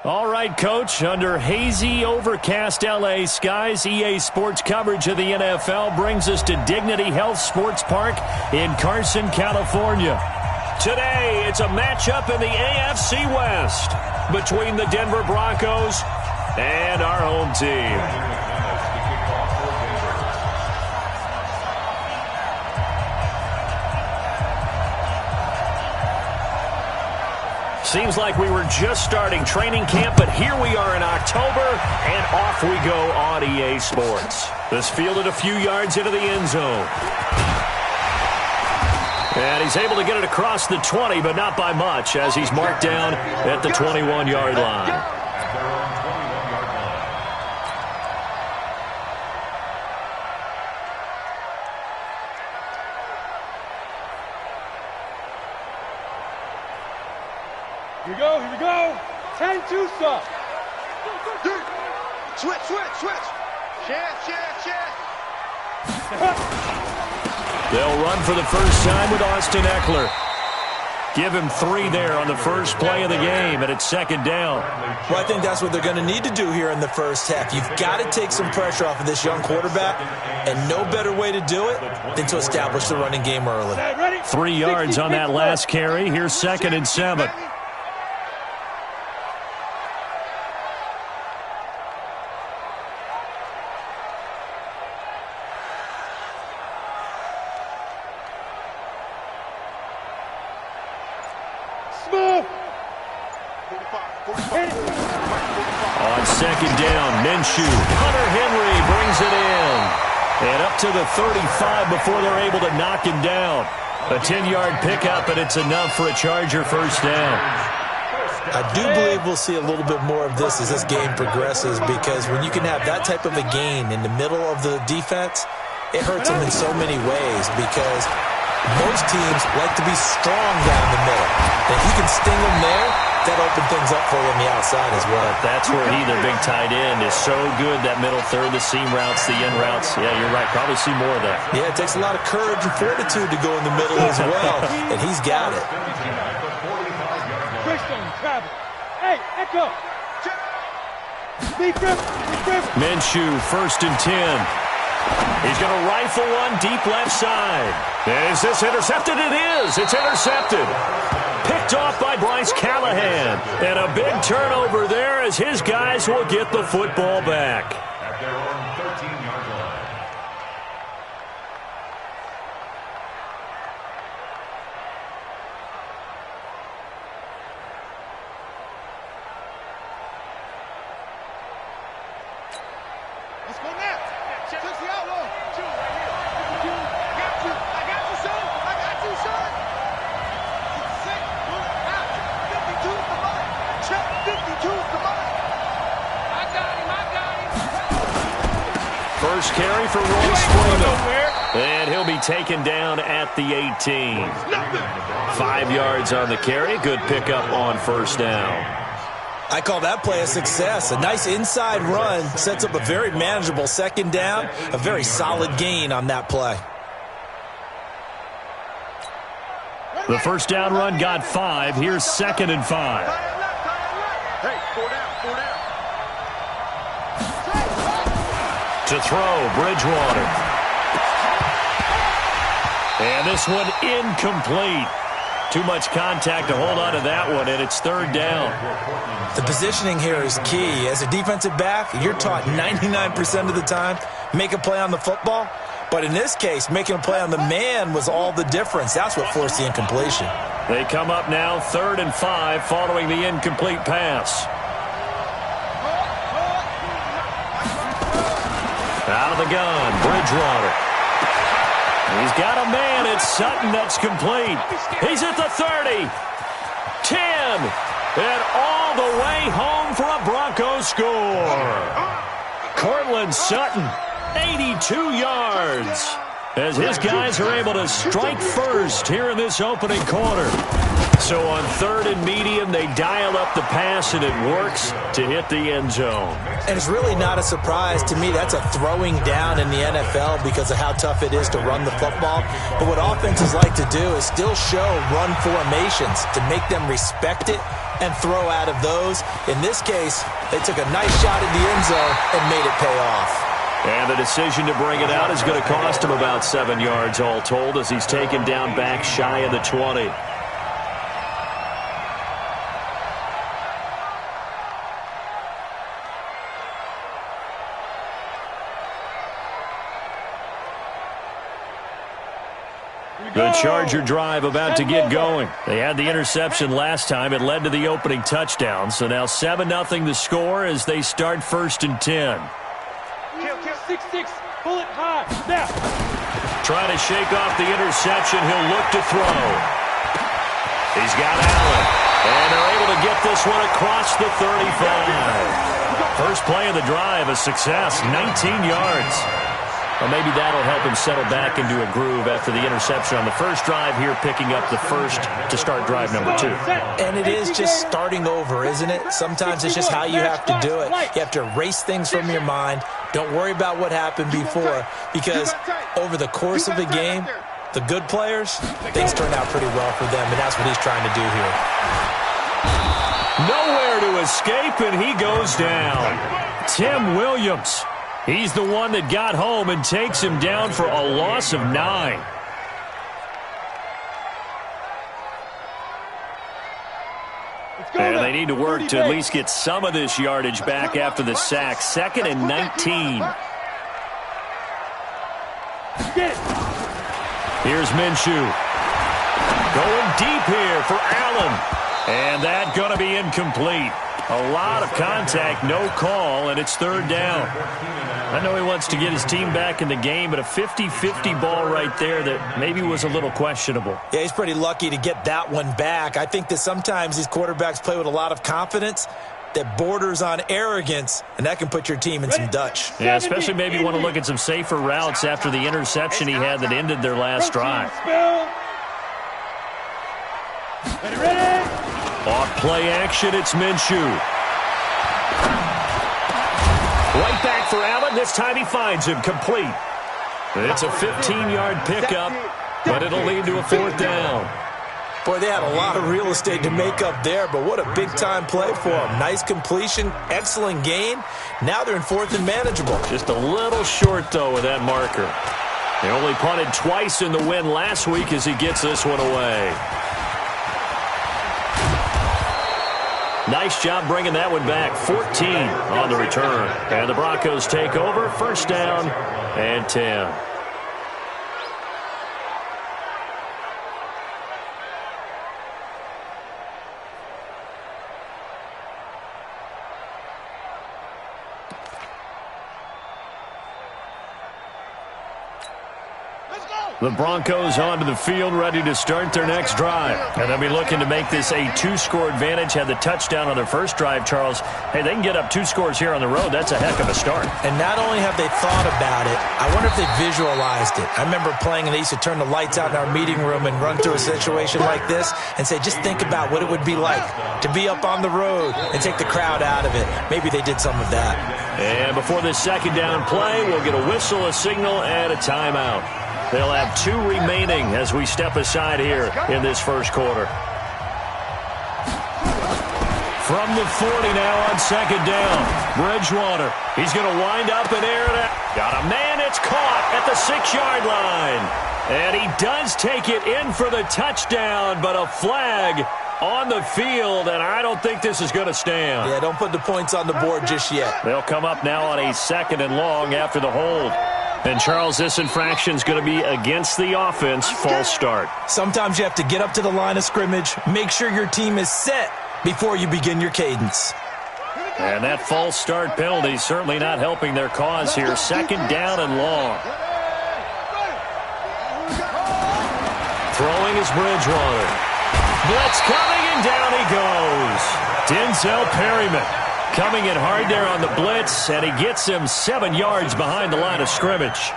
All right, Coach, under hazy, overcast L.A. skies, EA Sports coverage of the NFL brings us to Dignity Health Sports Park in Carson, California. Today, it's a matchup in the AFC West between the Denver Broncos and our home team. Seems like we were just starting training camp, but here we are in October, and off we go on EA Sports. This fielded a few yards into the end zone. And he's able to get it across the 20, but not by much, as he's marked down at the 21-yard line. Here we go. 10-2 stop. Switch. Chance. They'll run for the first time with Austin Eckler. Give him 3 there on the first play of the game, and it's second down. Well, I think that's what they're going to need to do here in the first half. You've got to take some pressure off of this young quarterback, and no better way to do it than to establish the running game early. 3 yards on that last carry. Here's 2nd and 7. On second down, Minshew. Hunter Henry brings it in. And up to the 35 before they're able to knock him down. A 10-yard pickup, and it's enough for a Charger first down. I do believe we'll see a little bit more of this as this game progresses, because when you can have that type of a gain in the middle of the defense, it hurts them in so many ways, because most teams like to be strong down the middle. If he can sting them there, that opens things up for you on the outside as well. But that's where he, their big tight end, is so good, that middle third, the seam routes, the in routes. Yeah, you're right. Probably see more of that. Yeah, it takes a lot of courage and fortitude to go in the middle as well, and he's got it. Hey, Echo. Minshew, 1st and 10. He's going to rifle one deep left side. Is this intercepted? It is. It's intercepted. Picked off by Bryce Callahan. And a big turnover there as his guys will get the football back. At their own 13-yard line. Let's go now. Check the outlaw. I got you, son. 52, come on. Check 52, come on. I got him. First carry for Royce Freeman. And he'll be taken down at the 18. 5 yards on the carry. Good pickup on first down. I call that play a success. A nice inside run sets up a very manageable second down. A very solid gain on that play. The first down run got 5. Here's 2nd and 5. Hey, 4 down. To throw, Bridgewater. And this one incomplete. Too much contact to hold on to that one, and it's 3rd down. The positioning here is key. As a defensive back, you're taught 99% of the time, make a play on the football. But in this case, making a play on the man was all the difference. That's what forced the incompletion. They come up now 3rd and 5 following the incomplete pass. Out of the gun, Bridgewater. He's got a man. It's Sutton that's complete. He's at the 30. 10. And all the way home for a Broncos score. Cortland Sutton, 82 yards. As his guys are able to strike first here in this opening quarter. So on 3rd and medium, they dial up the pass, and it works to hit the end zone. And it's really not a surprise to me. That's a throwing down in the NFL because of how tough it is to run the football. But what offenses like to do is still show run formations to make them respect it and throw out of those. In this case, they took a nice shot in the end zone and made it pay off. And the decision to bring it out is going to cost him about 7 yards all told as he's taken down back shy of the 20. The Charger drive about to get going. They had the interception last time. It led to the opening touchdown. So now 7-0 the score as they start 1st and 10. 6-6, pull it high, now. Trying to shake off the interception. He'll look to throw. He's got Allen. And they're able to get this one across the 35. First play of the drive, a success, 19 yards. Well, maybe that'll help him settle back into a groove after the interception on the first drive here, picking up the first to start drive number 2. And it is just starting over, isn't it? Sometimes it's just how you have to do it. You have to erase things from your mind. Don't worry about what happened before, because over the course of a game, the good players, things turn out pretty well for them, and that's what he's trying to do here. Nowhere to escape, and he goes down. Tim Williams. He's the one that got home and takes him down for a loss of 9. And they need to work to at least get some of this yardage back after the sack. 2nd and 19. Here's Minshew. Going deep here for Allen. And that going to be incomplete. A lot of contact, no call, and it's 3rd down. I know he wants to get his team back in the game, but a 50-50 ball right there that maybe was a little questionable. Yeah, he's pretty lucky to get that one back. I think that sometimes these quarterbacks play with a lot of confidence that borders on arrogance, and that can put your team in some Dutch. Yeah, especially maybe you want to look at some safer routes after the interception he had that ended their last drive. Off play action, it's Minshew. Right back for Allen. This time he finds him complete. It's a 15-yard pickup, but it'll lead to a 4th down. Boy, they had a lot of real estate to make up there, but what a big-time play for them. Nice completion, excellent gain. Now they're in 4th and manageable. Just a little short, though, with that marker. They only punted twice in the win last week as he gets this one away. Nice job bringing that one back. 14 on the return. And the Broncos take over. 1st down and 10. The Broncos onto the field, ready to start their next drive. And they'll be looking to make this a 2-score advantage. Had the touchdown on their first drive, Charles. Hey, they can get up 2 scores here on the road. That's a heck of a start. And not only have they thought about it, I wonder if they visualized it. I remember playing, and they used to turn the lights out in our meeting room and run through a situation like this and say, just think about what it would be like to be up on the road and take the crowd out of it. Maybe they did some of that. And before this 2nd down play, we'll get a whistle, a signal, and a timeout. They'll have 2 remaining as we step aside here in this first quarter. From the 40 now on 2nd down. Bridgewater. He's going to wind up and air it out. Got a man. It's caught at the 6-yard line. And he does take it in for the touchdown, but a flag on the field, and I don't think this is going to stand. Yeah, don't put the points on the board just yet. They'll come up now on a 2nd and long after the hold. And, Charles, this infraction is going to be against the offense. False start. Sometimes you have to get up to the line of scrimmage, make sure your team is set before you begin your cadence. And that false start penalty certainly not helping their cause here. 2nd down and long. Throwing is Bridgewater. Blitz coming, and down he goes. Denzel Perryman coming in hard there on the blitz, and he gets him 7 yards behind the line of scrimmage. It's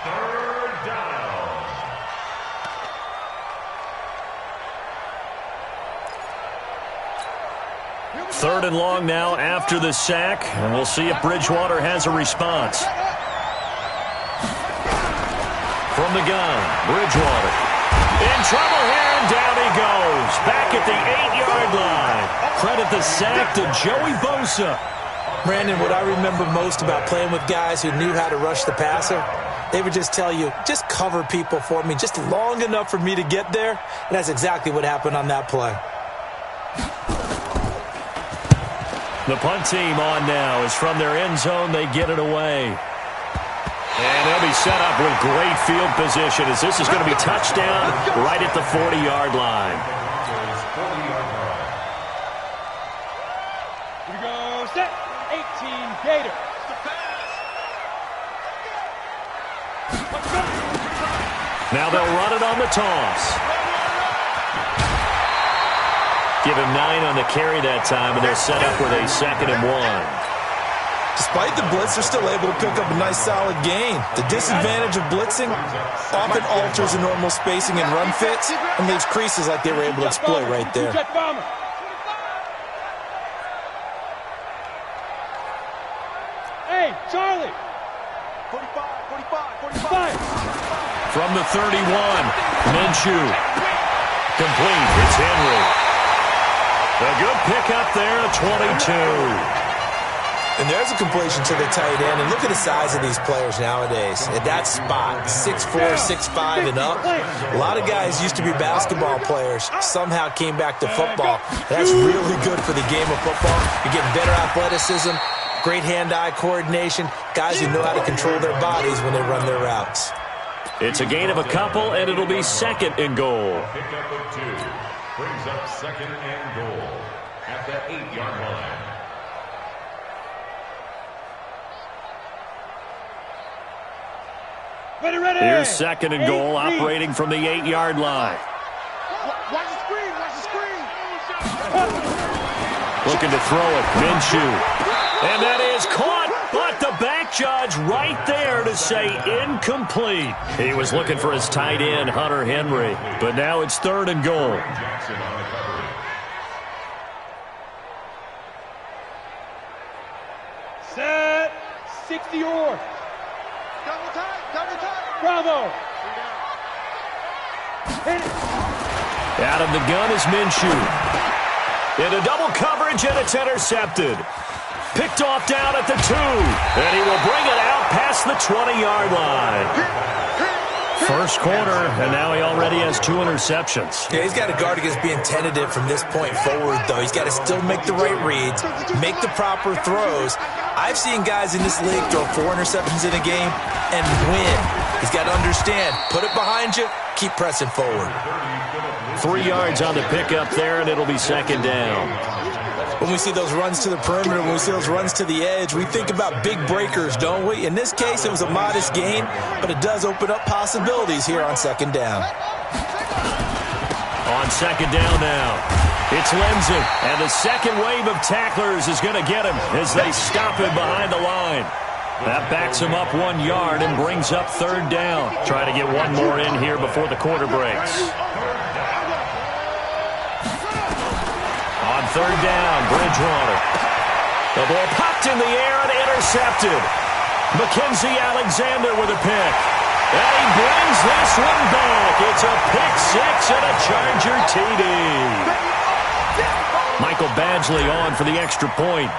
3rd down. Third and long now after the sack, and we'll see if Bridgewater has a response. From the gun, Bridgewater. In trouble here, and down he goes. Back at the 8-yard line. Credit the sack to Joey Bosa. Brandon, what I remember most about playing with guys who knew how to rush the passer, they would just tell you, just cover people for me, just long enough for me to get there. And that's exactly what happened on that play. The punt team on now is from their end zone. They get it away. And they'll be set up with great field position as this is going to be touchdown right at the 40-yard line. Here we go, set, 18, Gator. Now they'll run it on the toss. Give him 9 on the carry that time, and they're set up with a 2nd and 1. Despite the blitz, they're still able to pick up a nice, solid gain. The disadvantage of blitzing often alters the normal spacing and run fits and leaves creases like they were able to exploit right there. Hey, Charlie! 45. From the 31, Minshew. Complete. It's Henry. A good pickup there at 22. And there's a completion to the tight end. And look at the size of these players nowadays. At that spot, 6'4", 6'5", and up. A lot of guys used to be basketball players, somehow came back to football. That's really good for the game of football. You're getting better athleticism, great hand-eye coordination, guys who know how to control their bodies when they run their routes. It's a gain of a couple, and it'll be 2nd and goal. Pickup of 2 brings up 2nd and goal at the 8-yard line. Ready. Here's 2nd and goal, operating from the 8-yard line. Watch the screen. Looking to throw it, Minshew. And that is caught, but the back judge right there to say incomplete. He was looking for his tight end, Hunter Henry, but now it's 3rd and goal. Set, 60 or. Double time. Bravo. Hit it. Out of the gun is Minshew. Into double coverage, and it's intercepted. Picked off down at the 2, and he will bring it out past the 20-yard line. First quarter, and now he already has 2 interceptions. Yeah, he's got to guard against being tentative from this point forward, though. He's got to still make the right reads, make the proper throws. I've seen guys in this league throw 4 interceptions in a game and win. He's got to understand, put it behind you, keep pressing forward. 3 yards on the pickup there, and it'll be 2nd down. When we see those runs to the perimeter, when we see those runs to the edge, we think about big breakers, don't we? In this case, it was a modest gain, but it does open up possibilities here on 2nd down. On 2nd down now, it's Lindsey, and the second wave of tacklers is going to get him as they stop him behind the line. That backs him up 1 yard and brings up 3rd down. Try to get one more in here before the quarter breaks. On 3rd down, Bridgewater. The ball popped in the air and intercepted. Mackenzie Alexander with a pick. And he brings this one back. It's a pick 6 and a Charger TD. Michael Badgley on for the extra point.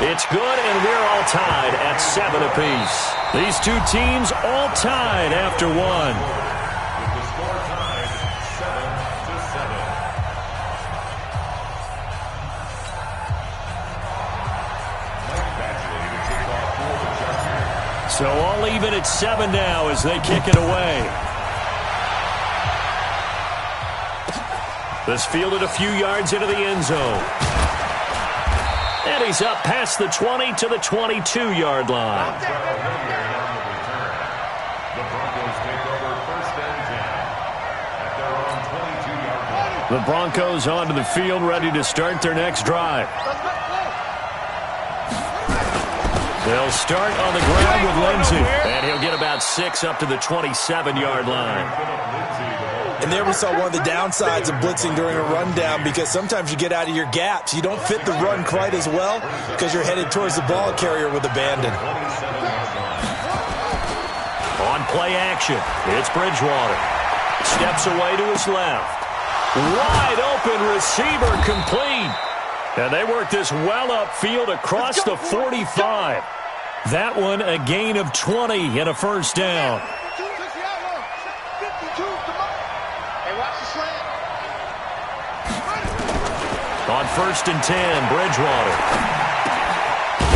It's good, and we're all tied at 7 apiece. These two teams all tied after 1. So all even at 7 now as they kick it away. This fielded a few yards into the end zone. And he's up past the 20 to the 22-yard line. The Broncos onto the field, ready to start their next drive. They'll start on the ground with Lindsey, and he'll get about 6 up to the 27-yard line. And there we saw one of the downsides of blitzing during a rundown, because sometimes you get out of your gaps. You don't fit the run quite as well because you're headed towards the ball carrier with abandon. Play action. It's Bridgewater. Steps away to his left. Wide open receiver complete. And they work this well upfield across the 45. That one a gain of 20 and a first down. On 1st and 10, Bridgewater.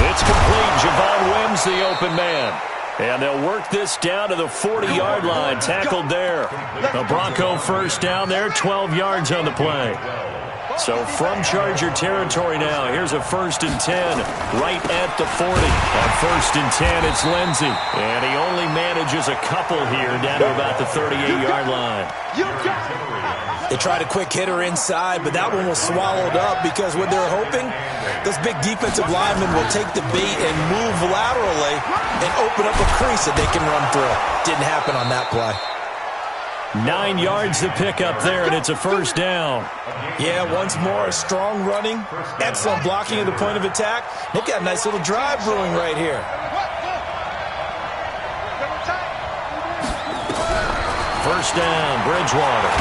It's complete. Javon Wims, the open man. And they'll work this down to the 40-yard line. Tackled there. The Bronco first down there, 12 yards on the play. So from Charger territory now, here's a 1st and 10 right at the 40. On 1st and 10, it's Lindsey. And he only manages a couple here down to about the 38-yard line. They tried a quick hitter inside, but that one was swallowed up because what they're hoping, those big defensive linemen will take the bait and move laterally and open up a crease that they can run through. Didn't happen on that play. 9 yards to pick up there, and it's a first down. Yeah, once more, a strong running, excellent blocking at the point of attack. They've got a nice little drive brewing right here. First down, Bridgewater.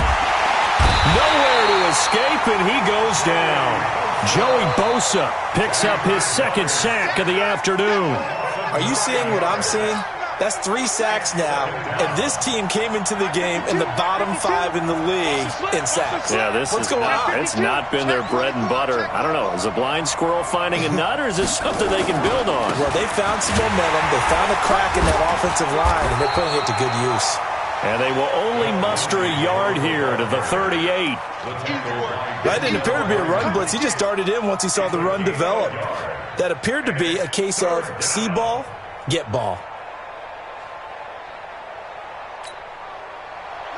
Nowhere to escape, and he goes down. Joey Bosa picks up his 2nd sack of the afternoon. Are you seeing what I'm seeing? That's 3 sacks now, and this team came into the game in the bottom 5 in the league in sacks. Yeah, What's going on? It's not been their bread and butter. I don't know. Is a blind squirrel finding a nut, or is this something they can build on? Well, they found some momentum. They found a crack in that offensive line, and they're putting it to good use. And they will only muster a yard here to the 38. That didn't appear to be a run blitz. He just darted in once he saw the run develop. That appeared to be a case of see ball, get ball.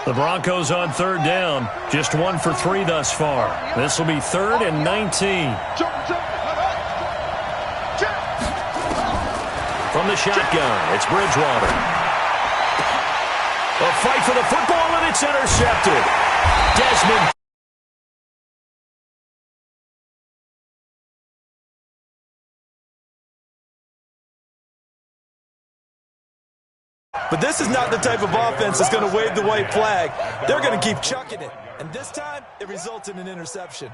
The Broncos on 3rd down. Just 1 for 3 thus far. This will be 3rd and 19. From the shotgun, it's Bridgewater. A fight for the football, and it's intercepted. Desmond. But this is not the type of offense that's going to wave the white flag. They're going to keep chucking it. And this time, it results in an interception.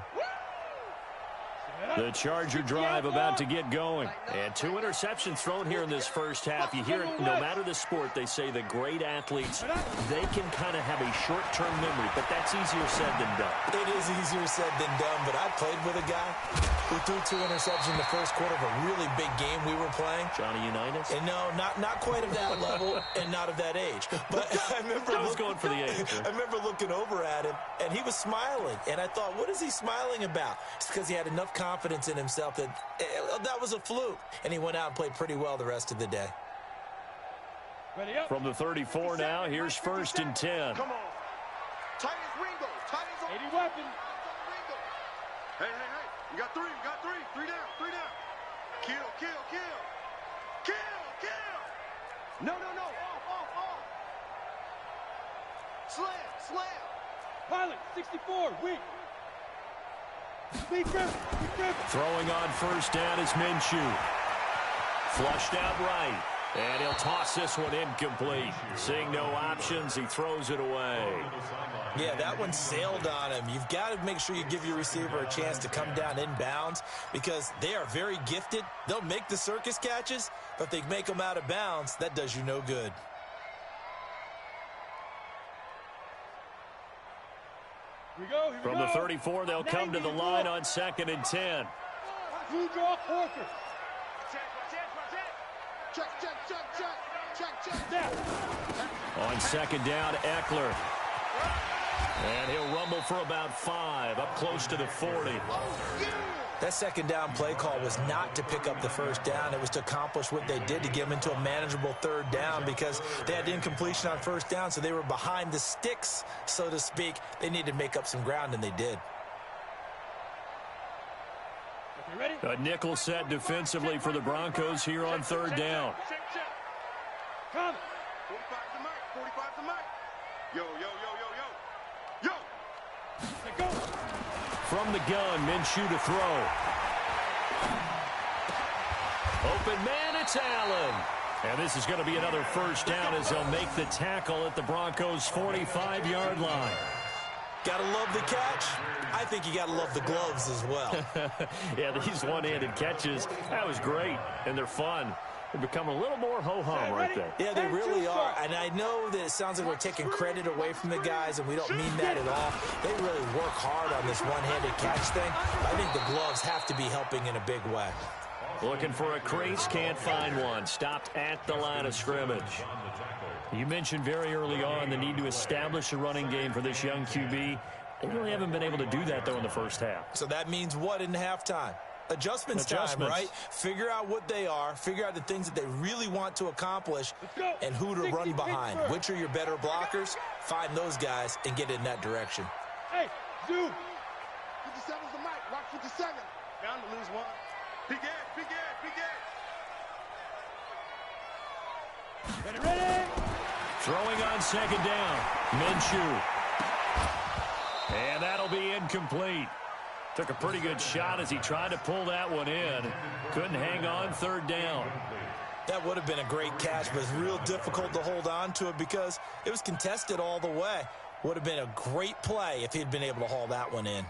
The Charger drive about to get going. And 2 interceptions thrown here in this first half. You hear it, no matter the sport, they say the great athletes, they can kind of have a short-term memory, but that's easier said than done. It is easier said than done, but I played with a guy who threw 2 interceptions in the first quarter of a really big game we were playing. Johnny Unitas? And no, not quite of that level and not of that age. But I remember going for the age. I remember looking over at him, and he was smiling. And I thought, what is he smiling about? It's because he had enough confidence in himself that that was a fluke. And he went out and played pretty well the rest of the day. From the 34 now, here's 1st and 10. Come on. Tight as Ringo. Tight as 80 weapon. Hey. You got 3. You got 3. 3 down. 3 down. Kill. No. Off. Slam. Pilot, 64, weak. Throwing on 1st down is Minshew. Flushed out right. And he'll toss this one incomplete. Seeing no options, he throws it away. Yeah, that one sailed on him. You've got to make sure you give your receiver a chance to come down inbounds because they are very gifted. They'll make the circus catches, but if they make them out of bounds, that does you no good. From the 34, they'll come to the line on 2nd and 10. You draw Porker. Check. On 2nd down, Eckler. And he'll rumble for about 5, up close to the 40. That 2nd down play call was not to pick up the 1st down. It was to accomplish what they did to get them into a manageable 3rd down because they had incompletion on 1st down, so they were behind the sticks, so to speak. They needed to make up some ground, and they did. A nickel set defensively for the Broncos here on 3rd down. 45 to Mike. Yo. From the gun, Minshew to throw. Open man, it's Allen. And this is going to be another first down as they'll make the tackle at the Broncos' 45-yard line. Gotta love the catch. I think you gotta love the gloves as well. Yeah, these one-handed catches, that was great, and they're fun. They become a little more ho-hum right there. Yeah, they really are. And I know that it sounds like we're taking credit away from the guys, and we don't mean that at all. They really work hard on this one-handed catch thing. I think the gloves have to be helping in a big way. Looking for a crease, can't find one. Stopped at the line of scrimmage. You mentioned very early on the need to establish a running game for this young QB. They really haven't been able to do that, though, in the first half. So that means what in halftime? Adjustments time, right? Figure out what they are, figure out the things that they really want to accomplish, and who to run behind. Which are your better blockers? Find those guys and get in that direction. Hey, zoom. 57's the mic. Watch 57. Down to lose one. Big Ed. Ready? Throwing on second down. Minshew. And that'll be incomplete. Took a pretty good shot as he tried to pull that one in. Couldn't hang on third down. That would have been a great catch, but it's real difficult to hold on to it because it was contested all the way. Would have been a great play if he'd been able to haul that one in.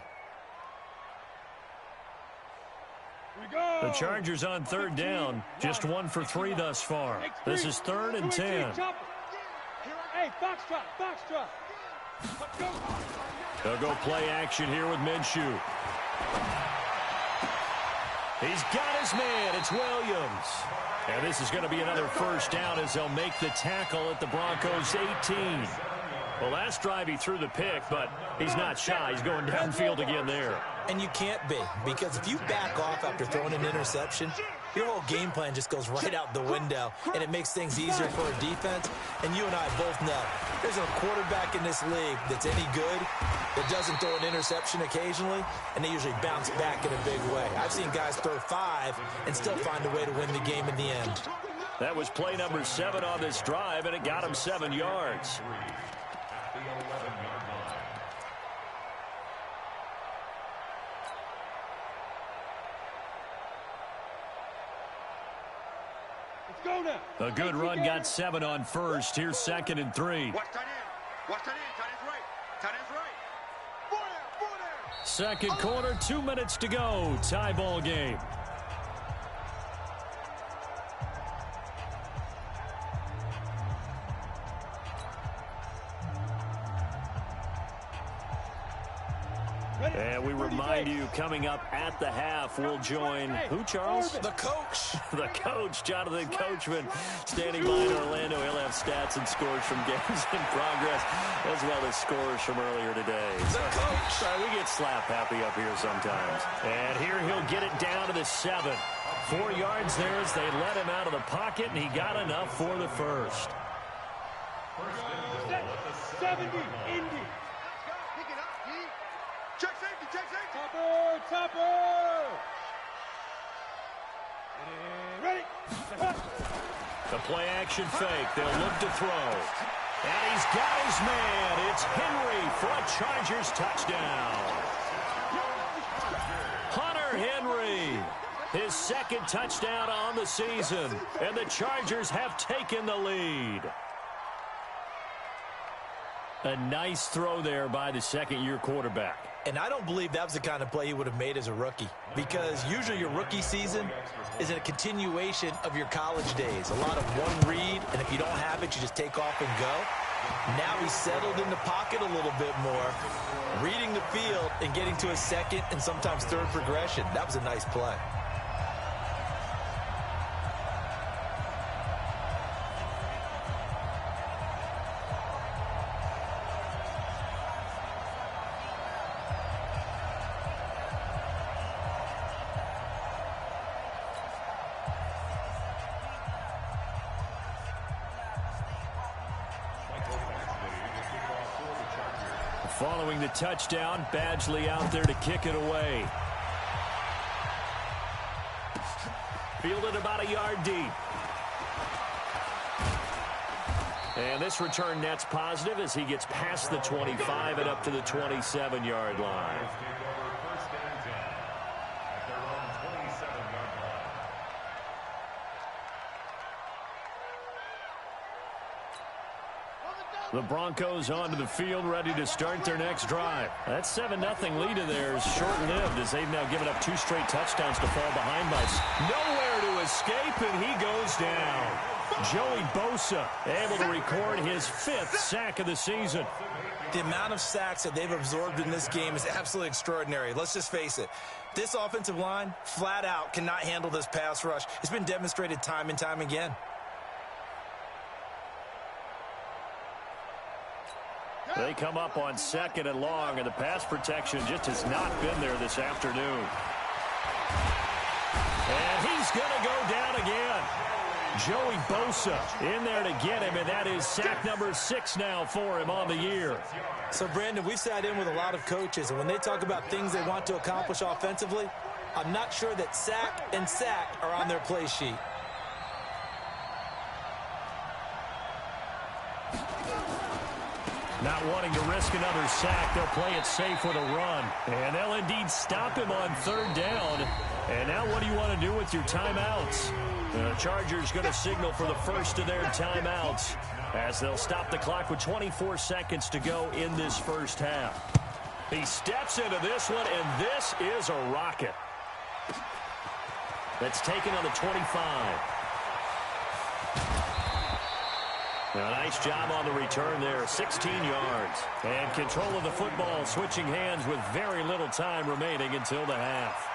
The Chargers on third down, just 1 for 3 thus far. This is 3rd and 10. Hey, box drop. They'll go play action here with Minshew. He's got his man. It's Williams. And this is going to be another first down as they'll make the tackle at the Broncos' 18. Well, last drive he threw the pick, but he's not shy. He's going downfield again there. And you can't be, because if you back off after throwing an interception, your whole game plan just goes right out the window, and it makes things easier for a defense. And you and I both know there's a quarterback in this league that's any good that doesn't throw an interception occasionally, and they usually bounce back in a big way. I've seen guys throw 5 and still find a way to win the game in the end. That was play number 7 on this drive, and it got him 7 yards. The 11-yard line. Let's go now. A good run got 7 on first. Here's 2nd and 3. Watch tight end. Tight end's right. Tight end's right. 4 there. Second quarter, 2 minutes to go. Tie ball game. And we remind you, coming up at the half, we'll join who, Charles? The coach. The coach, Jonathan Coachman, standing by in Orlando. He'll have stats and scores from games in progress, as well as scores from earlier today. The coach. Sorry, we get slap happy up here sometimes. And here he'll get it down to the 7. 4 yards there as they let him out of the pocket, and he got enough for the first. 70, Indy. Pick it up, D. Check safety. Topper. Ready. The play action fake. They'll look to throw. And he's got his man. It's Henry for a Chargers touchdown. Hunter Henry. His 2nd touchdown on the season. And the Chargers have taken the lead. A nice throw there by the second-year quarterback. And I don't believe that was the kind of play he would have made as a rookie, because usually your rookie season is a continuation of your college days. A lot of one read, and if you don't have it, you just take off and go. Now he's settled in the pocket a little bit more, reading the field and getting to a 2nd and sometimes 3rd progression. That was a nice play. Following the touchdown, Badgley out there to kick it away. Fielded about a yard deep. And this return net's positive as he gets past the 25 and up to the 27-yard line. The Broncos onto the field, ready to start their next drive. That 7-0 lead of theirs short-lived as they've now given up 2 straight touchdowns to fall behind by. Nowhere to escape, and he goes down. Joey Bosa able to record his 5th sack of the season. The amount of sacks that they've absorbed in this game is absolutely extraordinary. Let's just face it. This offensive line, flat out, cannot handle this pass rush. It's been demonstrated time and time again. They come up on 2nd and long, and the pass protection just has not been there this afternoon. And he's going to go down again. Joey Bosa in there to get him, and that is sack number 6 now for him on the year. So, Brandon, we've sat in with a lot of coaches, and when they talk about things they want to accomplish offensively, I'm not sure that sack and sack are on their play sheet. Not wanting to risk another sack, they'll play it safe with a run. And they'll indeed stop him on 3rd down. And now what do you want to do with your timeouts? The Chargers going to signal for the first of their timeouts as they'll stop the clock with 24 seconds to go in this first half. He steps into this one, and this is a rocket. That's taken on the 25. A nice job on the return there, 16 yards. And control of the football, switching hands with very little time remaining until the half.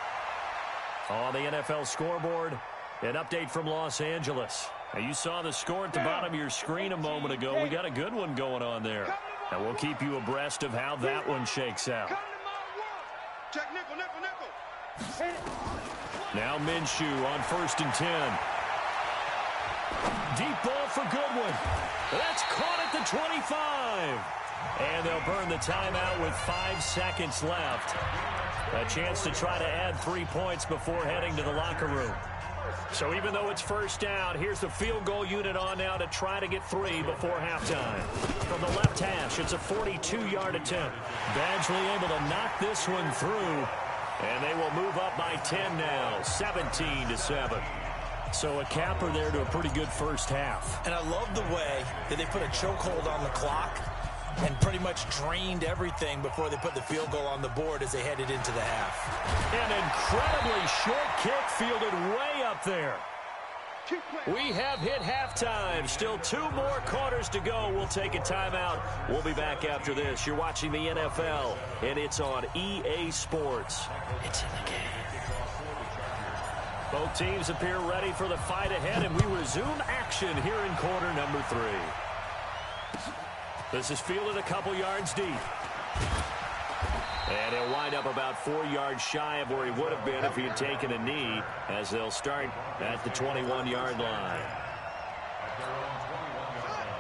On the NFL scoreboard, an update from Los Angeles. Now, you saw the score at the bottom of your screen a moment ago. We got a good one going on there. And we'll keep you abreast of how that one shakes out. Check nickel, nickel, nickel. Now Minshew on 1st and 10. Deep ball for Goodwin. That's caught at the 25. And they'll burn the timeout with 5 seconds left. A chance to try to add 3 points before heading to the locker room. So even though it's first down, here's the field goal unit on now to try to get 3 before halftime. From the left hash, it's a 42-yard attempt. Badgley able to knock this one through. And they will move up by 10 now, 17-7. So a capper there to a pretty good first half. And I love the way that they put a chokehold on the clock and pretty much drained everything before they put the field goal on the board as they headed into the half. An incredibly short kick fielded way up there. We have hit halftime. Still 2 more quarters to go. We'll take a timeout. We'll be back after this. You're watching the NFL, and it's on EA Sports. It's in the game. Both teams appear ready for the fight ahead, and we resume action here in quarter number 3. This is fielded a couple yards deep. And he'll wind up about 4 yards shy of where he would have been if he had taken a knee, as they'll start at the 21-yard line.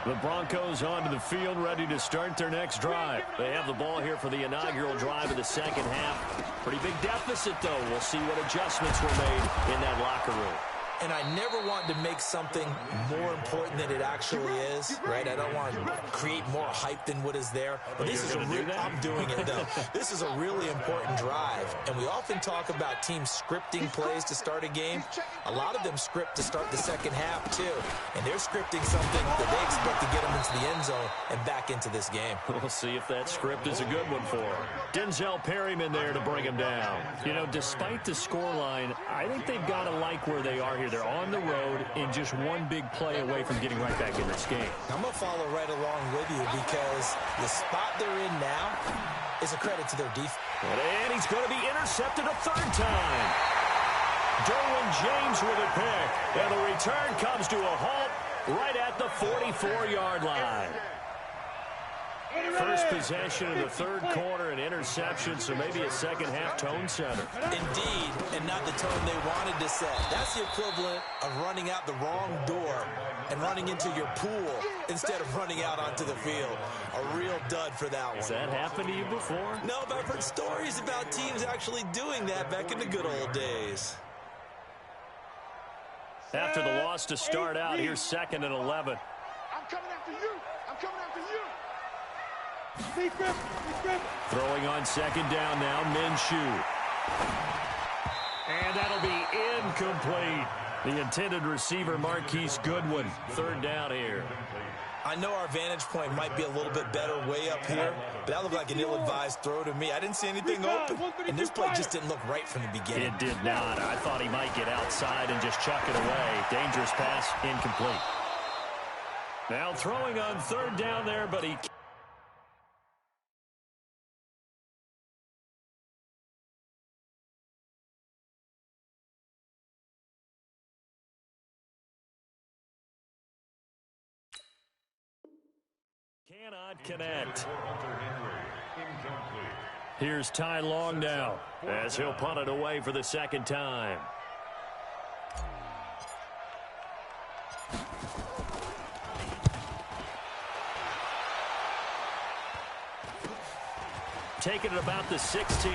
The Broncos onto the field, ready to start their next drive. They have the ball here for the inaugural drive of the second half. Pretty big deficit, though. We'll see what adjustments were made in that locker room. And I never want to make something more important than it actually is, right? I don't want to create more hype than what is there. But this is I'm doing it, though. This is a really important drive. And we often talk about teams scripting plays to start a game. A lot of them script to start the second half, too. And they're scripting something that they expect to get them into the end zone and back into this game. We'll see if that script is a good one for them. Denzel Perryman there to bring him down. You know, despite the scoreline, I think they've got to like where they are here. They're on the road and just one big play away from getting right back in this game. I'm going to follow right along with you because the spot they're in now is a credit to their defense. And he's going to be intercepted a 3rd time. Derwin James with a pick. And the return comes to a halt right at the 44-yard line. First possession of the 3rd quarter, an interception, so maybe a second-half tone setter. Indeed, and not the tone they wanted to set. That's the equivalent of running out the wrong door and running into your pool instead of running out onto the field. A real dud for that one. Has that happened to you before? No, but I've heard stories about teams actually doing that back in the good old days. After the loss to start out, here's 2nd and 11. I'm coming after you. I'm coming after you. Throwing on 2nd down now, Minshew. And that'll be incomplete. The intended receiver, Marquise Goodwin. 3rd down here. I know our vantage point might be a little bit better way up here, but that looked like an ill-advised throw to me. I didn't see anything open, and this play just didn't look right from the beginning. It did not. I thought he might get outside and just chuck it away. Dangerous pass, incomplete. Now throwing on third down there, but he cannot connect. Here's Ty Long now as he'll punt it away for the second time. Taking it about the 16.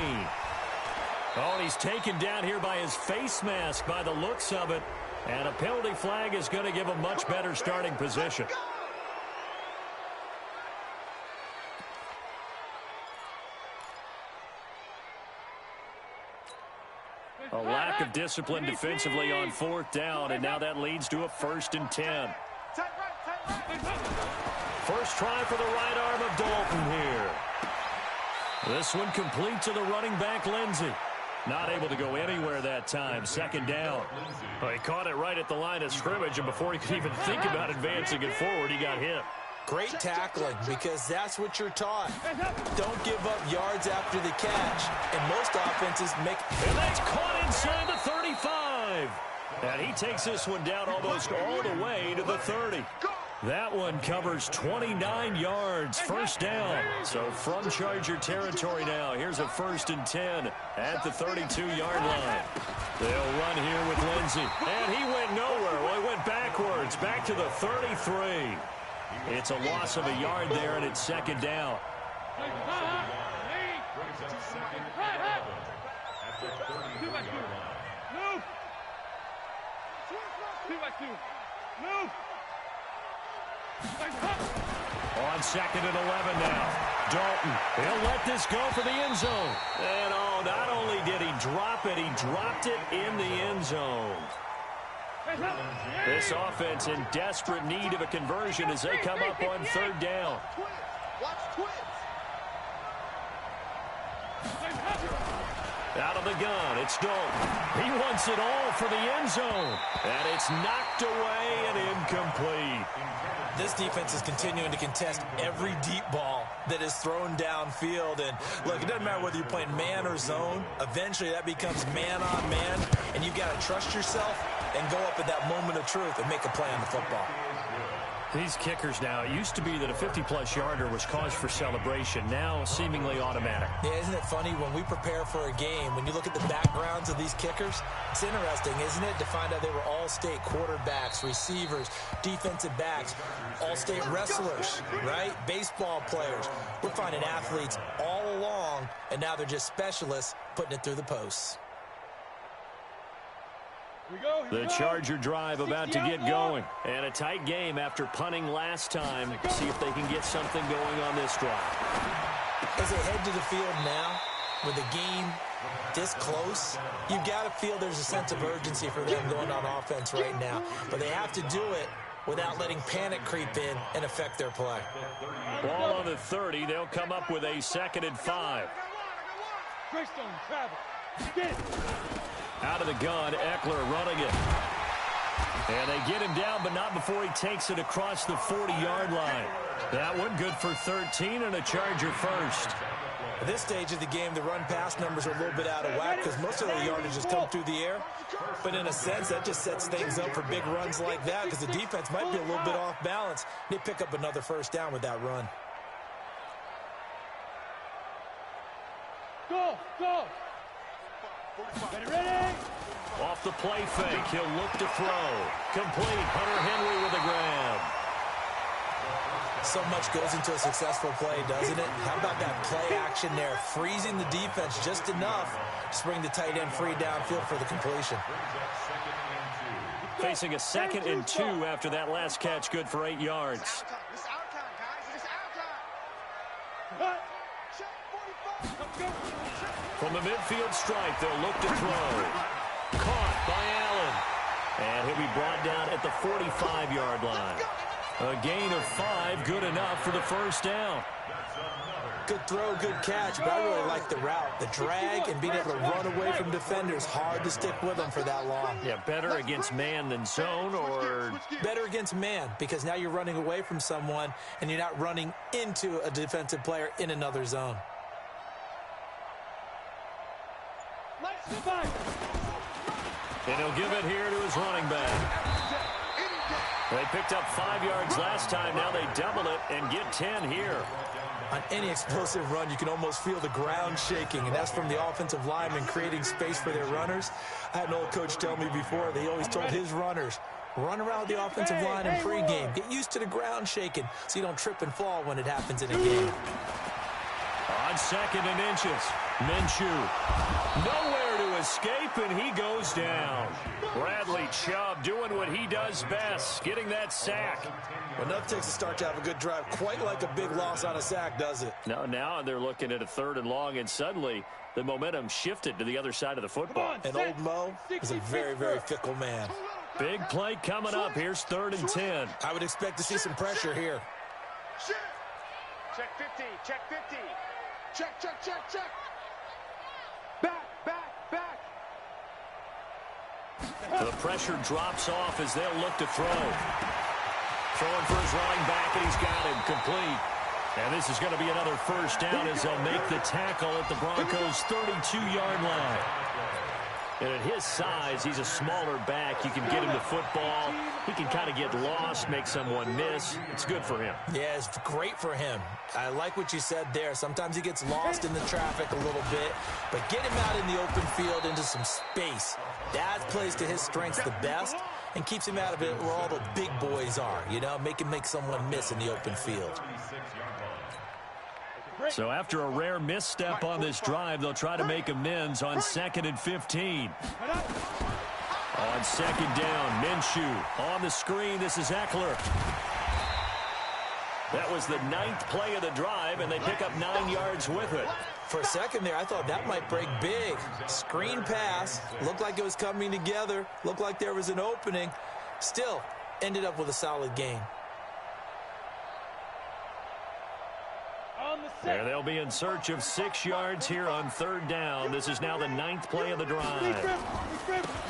Oh, and he's taken down here by his face mask by the looks of it. And a penalty flag is going to give a much better starting position. A lack of discipline defensively on fourth down, and now that leads to a 1st and 10. First try for the right arm of Dalton here. This one complete to the running back, Lindsey. Not able to go anywhere that time. Second down. Well, he caught it right at the line of scrimmage, and before he could even think about advancing it forward, he got hit. Great tackling, because that's what you're taught. Don't give up yards after the catch. And most offenses make... And that's caught inside the 35. And he takes this one down almost all the way to the 30. That one covers 29 yards, first down. So from Charger territory now, here's a 1st and 10 at the 32-yard line. They'll run here with Lindsey. And he went nowhere. Well, he went backwards, back to the 33. It's a loss of a yard there, and it's second down. On 2nd and 11 now. Dalton, he'll let this go for the end zone. And oh, not only did he drop it, he dropped it in the end zone. This offense in desperate need of a conversion as they come up on third down. Out of the gun, it's Dalton. He wants it all for the end zone. And it's knocked away and incomplete. This defense is continuing to contest every deep ball that is thrown downfield. And, look, it doesn't matter whether you're playing man or zone. Eventually, that becomes man-on-man, and you've got to trust yourself and go up at that moment of truth and make a play on the football. These kickers now, it used to be that a 50-plus yarder was cause for celebration. Now, seemingly automatic. Yeah, isn't it funny when we prepare for a game, when you look at the backgrounds of these kickers, it's interesting, isn't it, to find out they were all-state quarterbacks, receivers, defensive backs, all-state wrestlers, right? Baseball players. We're finding athletes all along, and now they're just specialists putting it through the posts. The Charger drive about to get going. And a tight game after punting last time. See if they can get something going on this drive. As they head to the field now, with the game this close, you've got to feel there's a sense of urgency for them going on offense right now. But they have to do it without letting panic creep in and affect their play. Ball on the 30. They'll come up with a 2nd and 5. Out of the gun, Eckler running it. And they get him down, but not before he takes it across the 40-yard line. That one good for 13 and a Charger first. At this stage of the game, the run-pass numbers are a little bit out of whack because most of the yardage has come through the air. But in a sense, that just sets things up for big runs like that because the defense might be a little bit off balance. They pick up another first down with that run. Go! Ready? Off the play fake, he'll look to throw. Complete, Hunter Henry with a grab. So much goes into a successful play, doesn't it? How about that play action there? Freezing the defense just enough to bring the tight end free downfield for the completion. Facing a 2nd and 2 after that last catch, good for 8 yards. It's our time, guys. It's our time. From the midfield stripe, they'll look to throw. Caught by Allen. And he'll be brought down at the 45-yard line. A gain of 5, good enough for the first down. Good throw, good catch, but I really like the route. The drag and being able to run away from defenders, hard to stick with them for that long. Yeah, better against man than zone, or better against man, because now you're running away from someone and you're not running into a defensive player in another zone. And he'll give it here to his running back. They picked up 5 yards last time. Now they double it and get 10 here. On any explosive run, you can almost feel the ground shaking, and that's from the offensive linemen creating space for their runners. I had an old coach tell me before, they always told his runners, run around the offensive line in pregame. Get used to the ground shaking so you don't trip and fall when it happens in a game. On 2nd and inches, Minshew. Nowhere to escape, and he goes down. Bradley Chubb doing what he does best, getting that sack. Enough takes a start to have a good drive. Quite like a big loss on a sack, does it? No, now they're looking at a 3rd and long, and suddenly the momentum shifted to the other side of the football. And old Mo is a very, very fickle man. Big play coming up. Here's 3rd and 10. I would expect to see some pressure here. Check 50, check 50. Check, check, check, check. Back, back, back. The pressure drops off as they'll look to throw. Throwing for his running back, and he's got him complete. And this is going to be another first down as they'll make the tackle at the Broncos' 32-yard line. And at his size, he's a smaller back. You can get him the football. He can kind of get lost, make someone miss. It's good for him. Yeah, it's great for him. I like what you said there. Sometimes he gets lost in the traffic a little bit, but get him out in the open field into some space. That plays to his strengths the best and keeps him out of it where all the big boys are, you know, make someone miss in the open field. So after a rare misstep on this drive, they'll try to make amends on 2nd and 15. On 2nd down, Minshew on the screen. This is Eckler. That was the 9th play of the drive, and they pick up 9 yards with it. For a second there, I thought that might break big. Screen pass. Looked like it was coming together. Looked like there was an opening. Still, ended up with a solid gain. And they'll be in search of 6 yards here on 3rd down. This is now the 9th play of the drive.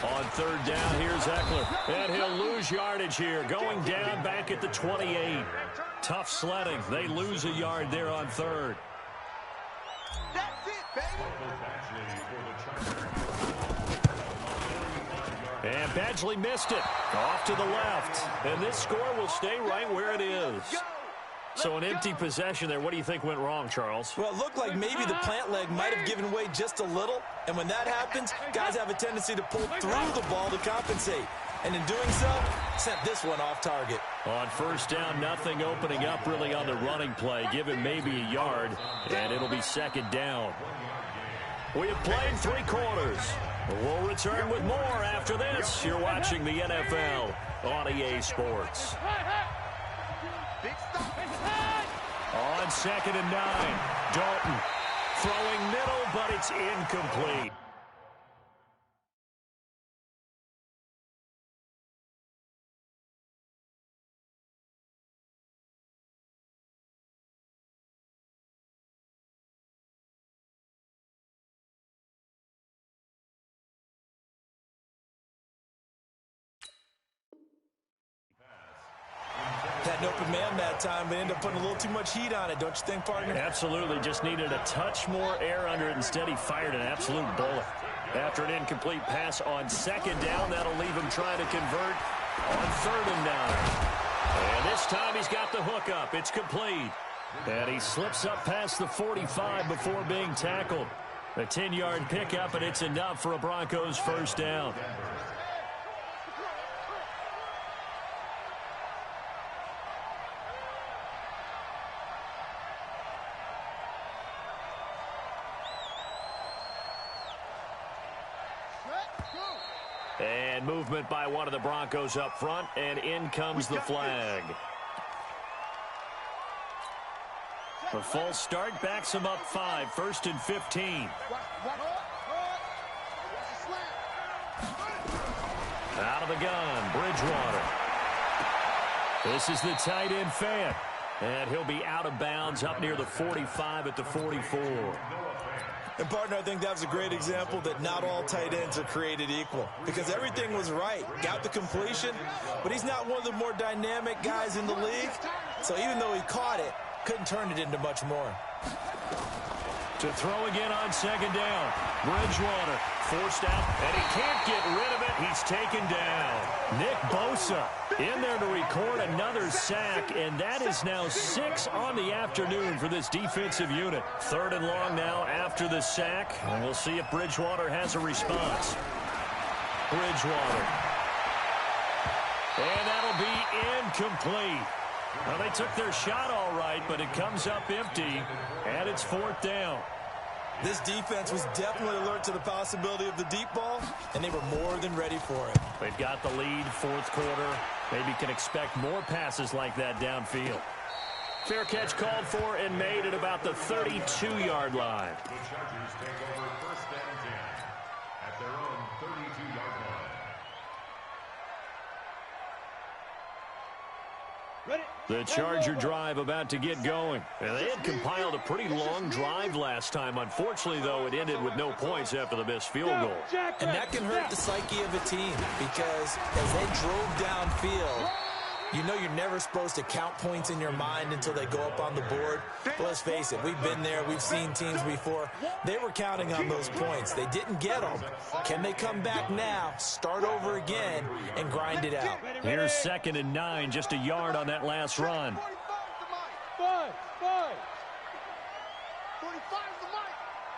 On 3rd down, here's Eckler. And he'll lose yardage here, going down back at the 28. Tough sledding. They lose a yard there on 3rd. That's it, baby. And Badgley missed it. Off to the left. And this score will stay right where it is. So an empty possession there. What do you think went wrong, Charles? Well, it looked like maybe the plant leg might have given way just a little. And when that happens, guys have a tendency to pull through the ball to compensate. And in doing so, sent this one off target. On 1st down, nothing opening up really on the running play. Give him maybe a yard, and it'll be 2nd down. We have played 3 quarters. We'll return with more after this. You're watching the NFL on EA Sports. On 2nd and 9, Dalton throwing middle, but it's incomplete. Had an open man that time, but ended up putting a little too much heat on it, don't you think, partner? Absolutely. Just needed a touch more air under it. Instead, he fired an absolute bullet. After an incomplete pass on 2nd down, that'll leave him trying to convert on 3rd and 9. And this time he's got the hook up. It's complete. And he slips up past the 45 before being tackled. A 10-yard pickup, and it's enough for a Broncos first down. And movement by one of the Broncos up front, and in comes the flag. A false start backs him up 5, 1st and 15. Out of the gun, Bridgewater. This is the tight end fan. And he'll be out of bounds up near the 45 at the 44. And, partner, I think that was a great example that not all tight ends are created equal because everything was right. Got the completion, but he's not one of the more dynamic guys in the league. So even though he caught it, couldn't turn it into much more. To throw again on second down. Bridgewater forced out, and he can't get rid of it. He's taken down. Nick Bosa in there to record another sack, and that is now 6 on the afternoon for this defensive unit. 3rd and long now after the sack, and we'll see if Bridgewater has a response. Bridgewater. And that'll be incomplete. Well, they took their shot all right, but it comes up empty, and it's 4th down. This defense was definitely alert to the possibility of the deep ball, and they were more than ready for it. They've got the lead, 4th quarter. Maybe can expect more passes like that downfield. Fair catch called for and made at about the 32-yard line. The Chargers take over 1st and 10 at their own 32-yard line. The Charger drive about to get going. And they had compiled a pretty long drive last time. Unfortunately, though, it ended with no points after the missed field goal. And that can hurt the psyche of a team because as they drove downfield, you know you're never supposed to count points in your mind until they go up on the board. But let's face it, we've been there. We've seen teams before. They were counting on those points. They didn't get them. Can they come back now, start over again, and grind it out? Here's 2nd and 9, just a yard on that last run. 45 the mic.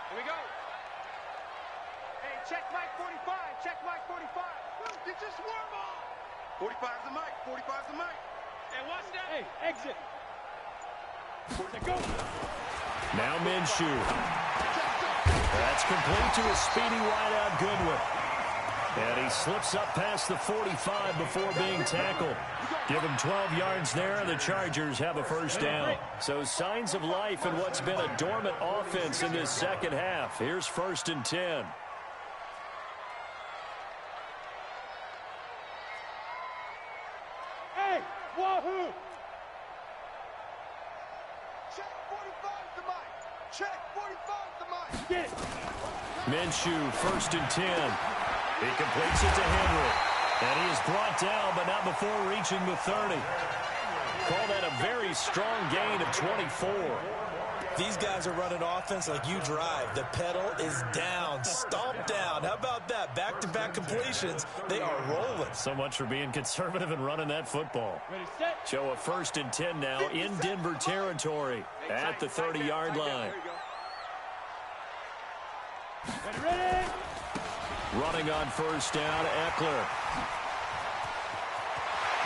Here we go. Hey, check mic 45. Check mic 45. Get your swarm on. 45's the mic. 45's the mic. Hey, watch that. Hey, exit. Go. Now Minshew. That's complete to a speedy wideout Goodwin. And he slips up past the 45 before being tackled. Give him 12 yards there, and the Chargers have a 1st down. So signs of life in what's been a dormant offense in this second half. Here's 1st and 10. Hey, wahoo! Check 45's the mic. Check 45's the mic. Get it. Minshew, 1st and 10. He completes it to Henry. And he is brought down, but not before reaching the 30. Call that a very strong gain of 24. These guys are running offense like you drive. The pedal is down, stomp down. How about that? Back-to-back completions. They are rolling. So much for being conservative and running that football. Show a 1st and 10 now in Denver territory at the 30-yard line. Ready? Running on 1st down, Eckler.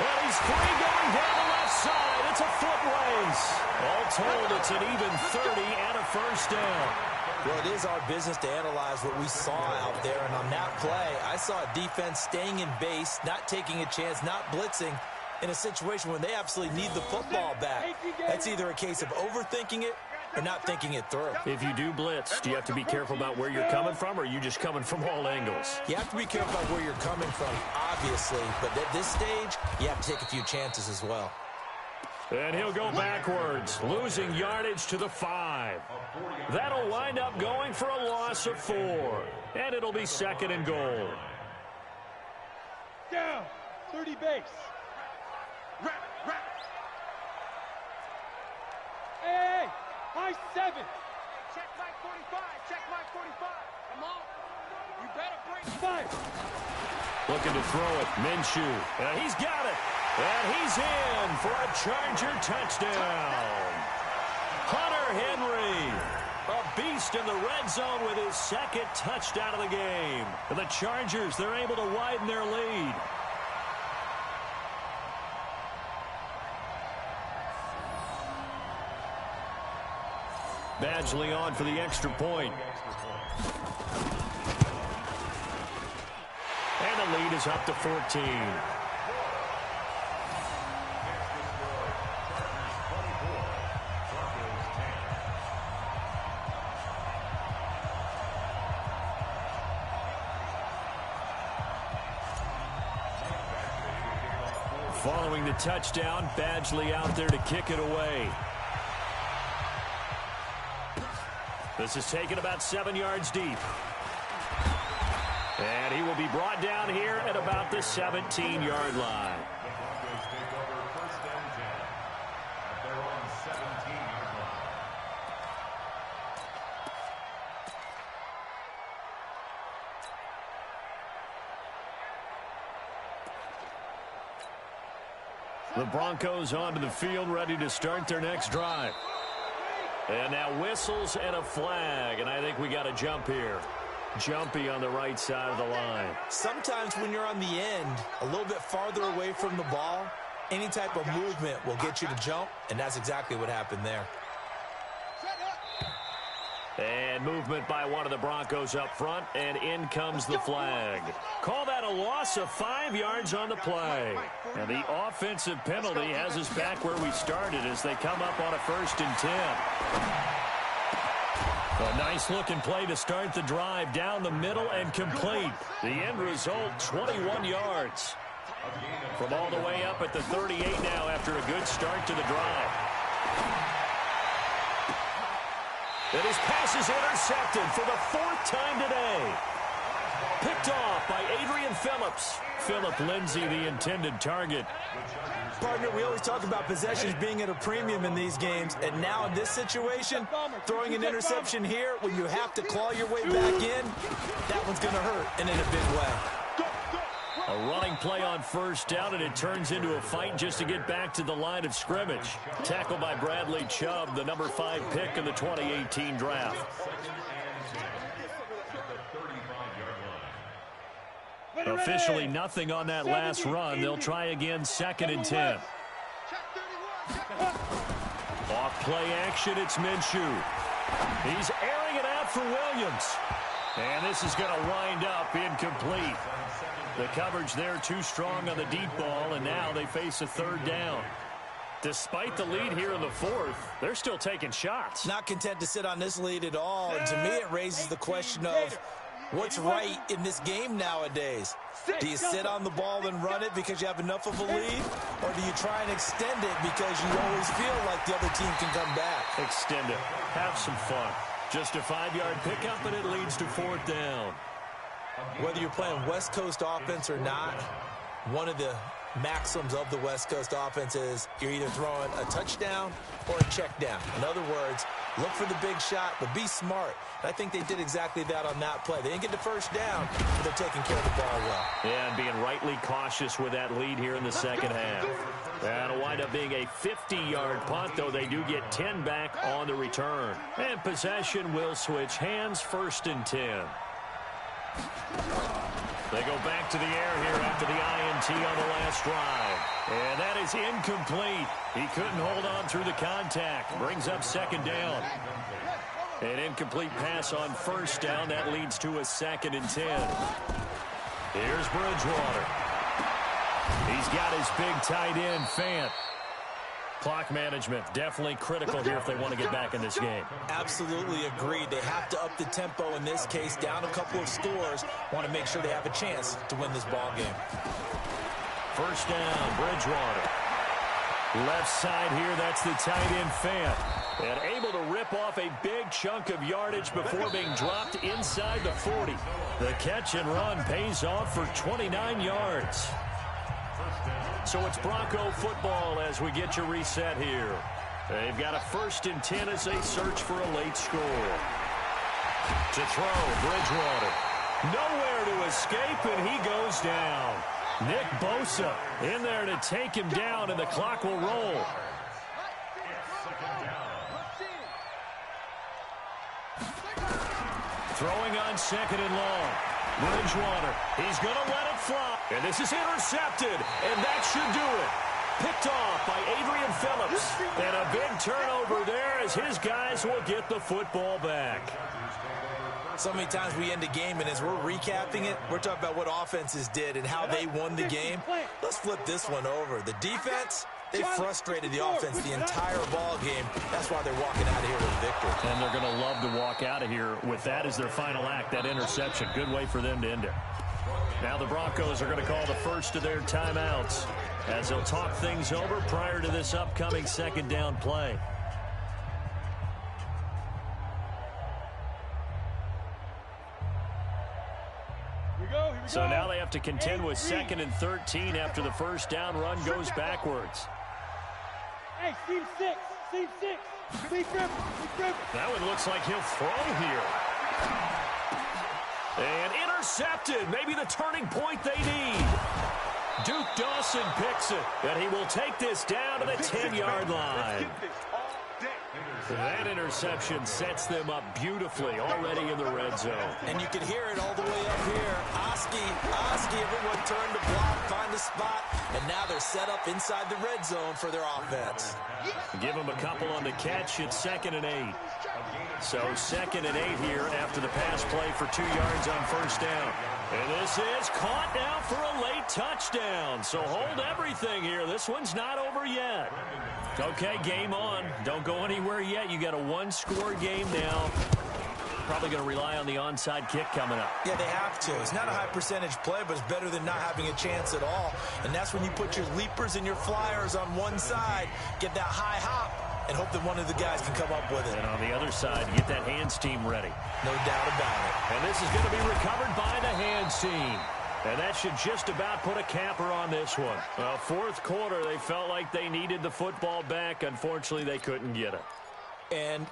And he's free going down the left side. It's a foot race. All told, it's an even 30 and a 1st down. Well, it is our business to analyze what we saw out there. And on that play, I saw a defense staying in base, not taking a chance, not blitzing in a situation where they absolutely need the football back. That's either a case of overthinking it or not thinking it through. If you do blitz, do you have to be careful about where you're coming from, or are you just coming from all angles? You have to be careful about where you're coming from, obviously. But at this stage, you have to take a few chances as well. And he'll go backwards, losing yardage to the 5. That'll wind up going for a loss of 4. And it'll be 2nd and goal. Down. 30 base. Hey, high 7. Check mic 45. Check mic 45. Come on. You better break 5. Looking to throw it. Minshew. And he's got it. And he's in for a Charger touchdown. Hunter Henry, a beast in the red zone with his 2nd touchdown of the game. And the Chargers, they're able to widen their lead. Badgley on for the extra point. And the lead is up to 14. Following the touchdown, Badgley out there to kick it away. This is taken about 7 yards deep. And he will be brought down here at about the 17-yard line. The Broncos take over first and 10 at their own 17-yard line. The Broncos onto the field, ready to start their next drive. And now whistles and a flag, and I think we got a jump here. Jumpy on the right side of the line. Sometimes when you're on the end, a little bit farther away from the ball, any type of movement will get you to jump, and that's exactly what happened there. And movement by one of the Broncos up front, and in comes the flag. Call that a loss of 5 yards on the play. And the offensive penalty has us back where we started as they come up on a 1st and 10. A nice-looking play to start the drive down the middle and complete. The end result, 21 yards. From all the way up at the 38 now after a good start to the drive. And his pass is intercepted for the 4th time today. Picked off by Adrian Phillips. Phillip Lindsay, the intended target. Partner, we always talk about possessions being at a premium in these games, and now in this situation, throwing an interception here when you have to claw your way back in, that one's going to hurt, and in a big way. A running play on 1st down, and it turns into a fight just to get back to the line of scrimmage. Tackled by Bradley Chubb, the number 5 pick in the 2018 draft. Officially nothing on that last run. They'll try again 2nd and 10. Off play action, it's Minshew. He's airing it out for Williams. And this is going to wind up incomplete. The coverage there too strong on the deep ball, and now they face a 3rd down. Despite the lead here in the 4th, they're still taking shots. Not content to sit on this lead at all, and to me it raises the question of what's right in this game nowadays. Do you sit on the ball and run it because you have enough of a lead, or do you try and extend it because you always feel like the other team can come back? Extend it. Have some fun. Just a 5-yard pickup, and it leads to 4th down. Whether you're playing West Coast offense or not, one of the maxims of the West Coast offense is you're either throwing a touchdown or a check down. In other words, look for the big shot, but be smart. And I think they did exactly that on that play. They didn't get the 1st down, but they're taking care of the ball well. Yeah, and being rightly cautious with that lead here in the 2nd half. That'll wind up being a 50-yard punt, though they do get 10 back on the return. And possession will switch hands, 1st and 10. They go back to the air here after the INT on the last drive. And that is incomplete. He couldn't hold on through the contact. Brings up 2nd down. An incomplete pass on 1st down. That leads to a 2nd and 10. Here's Bridgewater. He's got his big tight end, Fant. Clock management, definitely critical here if they want to get back in this game. Absolutely agreed. They have to up the tempo in this case, down a couple of scores. Want to make sure they have a chance to win this ball game. 1st down, Bridgewater. Left side here, that's the tight end, Fant. And able to rip off a big chunk of yardage before being dropped inside the 40. The catch and run pays off for 29 yards. So it's Bronco football as we get you reset here. They've got a 1st and 10 as they search for a late score. To throw, Bridgewater. Nowhere to escape, and he goes down. Nick Bosa in there to take him down, and the clock will roll. Throwing on 2nd and long. Bridgewater, he's going to let it fly. And this is intercepted, and that should do it. Picked off by Adrian Phillips. And a big turnover there as his guys will get the football back. So many times we end a game, and as we're recapping it, we're talking about what offenses did and how they won the game. Let's flip this one over. The defense, they frustrated the offense the entire ball game. That's why they're walking out of here with a victory. And they're going to love to walk out of here with that as their final act, that interception. Good way for them to end it. Now the Broncos are going to call the first of their timeouts as he'll talk things over prior to this upcoming second down play. So now they have to contend with 2nd and 13 after the first down run goes backwards. Hey, Steve 6. That one looks like he'll throw here. And intercepted. Maybe the turning point they need. Duke Dawson picks it. And he will take this down to the 10-yard line. That interception sets them up beautifully already in the red zone. And you can hear it all the way up here. Oski, everyone turned to block, find a spot, and now they're set up inside the red zone for their offense. Give them a couple on the catch. It's 2nd and 8. So 2nd and 8 here after the pass play for 2 yards on first down. And this is caught now for a late touchdown. So hold everything here. This one's not over yet. Okay, game on. Don't go anywhere yet. You got a one-score game now. Probably going to rely on the onside kick coming up. Yeah, they have to. It's not a high percentage play, but it's better than not having a chance at all. And that's when you put your leapers and your flyers on one side, get that high hop, and hope that one of the guys can come up with it. And on the other side, get that hands team ready. No doubt about it. And this is going to be recovered by the hands team. And that should just about put a capper on this one. Fourth quarter, they felt like they needed the football back. Unfortunately, they couldn't get it. And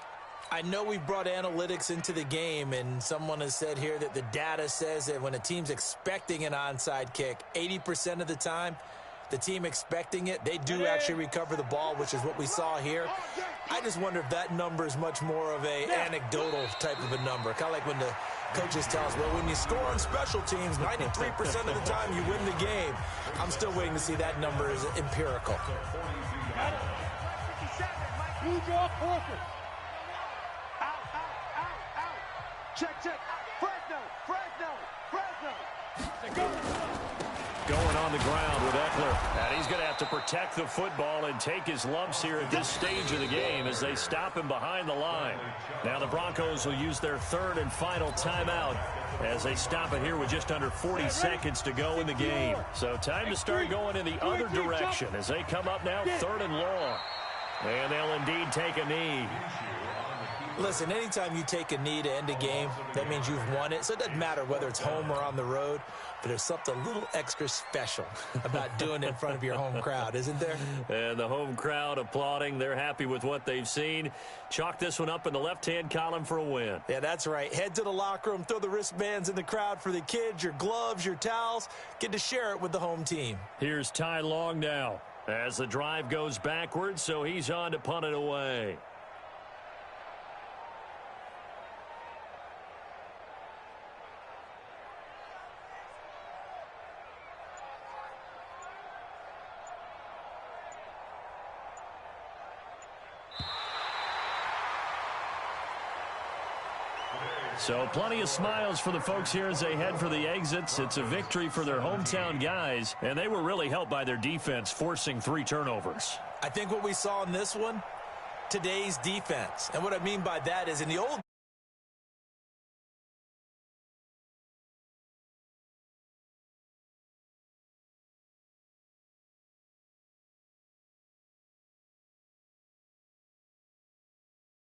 I know we brought analytics into the game, and someone has said here that the data says that when a team's expecting an onside kick, 80% of the time, the team expecting it, they do actually recover the ball, which is what we saw here. I just wonder if that number is much more of a anecdotal type of a number. Kind of like when the coaches tell us, well, when you score on special teams, 93% of the time you win the game. I'm still waiting to see that number is empirical. Check. Fresno. Going on the ground with Eckler. And he's going to have to protect the football and take his lumps here at this stage of the game as they stop him behind the line. Now the Broncos will use their third and final timeout as they stop it here with just under 40 seconds to go in the game. So time to start going in the other direction as they come up now 3rd and long. And they'll indeed take a knee. Listen, anytime you take a knee to end a game, that means you've won it. So it doesn't matter whether it's home or on the road, but there's something a little extra special about doing it in front of your home crowd, isn't there? And the home crowd applauding. They're happy with what they've seen. Chalk this one up in the left-hand column for a win. Yeah, that's right. Head to the locker room, throw the wristbands in the crowd for the kids, your gloves, your towels. Get to share it with the home team. Here's Ty Long now as the drive goes backwards, so he's on to punt it away. So plenty of smiles for the folks here as they head for the exits. It's a victory for their hometown guys, and they were really helped by their defense forcing 3 turnovers. I think what we saw in this one, today's defense. And what I mean by that is in the old